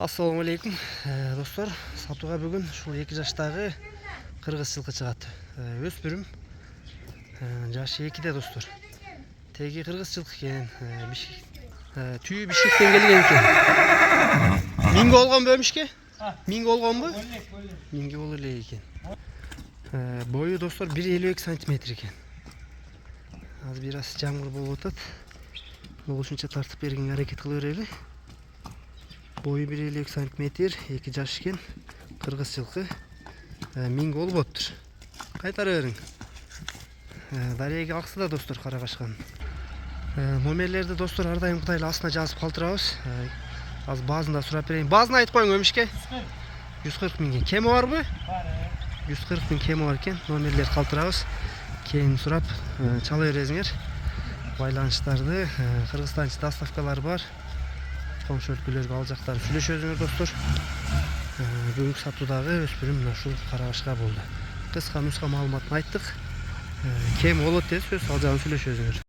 Assalamu alaikum достор. Сатуга бүгүн ушул 2 жаштагы кыргыз жылкы чыгат. Өспүрүм. Жашы 2де достор. Теги кыргыз жылкы экен. Түйү Бишкектен келген экен. Миңге болгон бөмүшкө? Миңге болгонбу? Миңге боло эле экен. Бою достор 1,52 см экен. Азыр бир аз жамгыр болуп атат. Болушунча тартып бергенге аракет кыла берели. Boyu 1,52 см, 2 жаш экен, кыргыз жылкы. Миң болботтур. Кайтара бериң. Дареге аксы да достор карагашкан. Номерлерди достор ар дайым Кудай астына жазып калтырабыз. Азыр баазын да сурап берейин. Баазын айтып коюң өмүшкө. 140 миңге. Кеми барбы? Бар. 140 миң кеми бар экен. Номерлер калтырабыз. Кийин сурап чала бересиңер. Байланыштарды, Кыргызстанчы доставкалар бар. Комшу өлкөлөргө ал жактары сүйлөшөсүңөр достор. Бүгүнкү сатуудагы өспүрүм мына ушул карабашка болду. Кыска нуска маалыматын айттык. Кем болот десиз, ал жагын сүйлөшөсүңөр.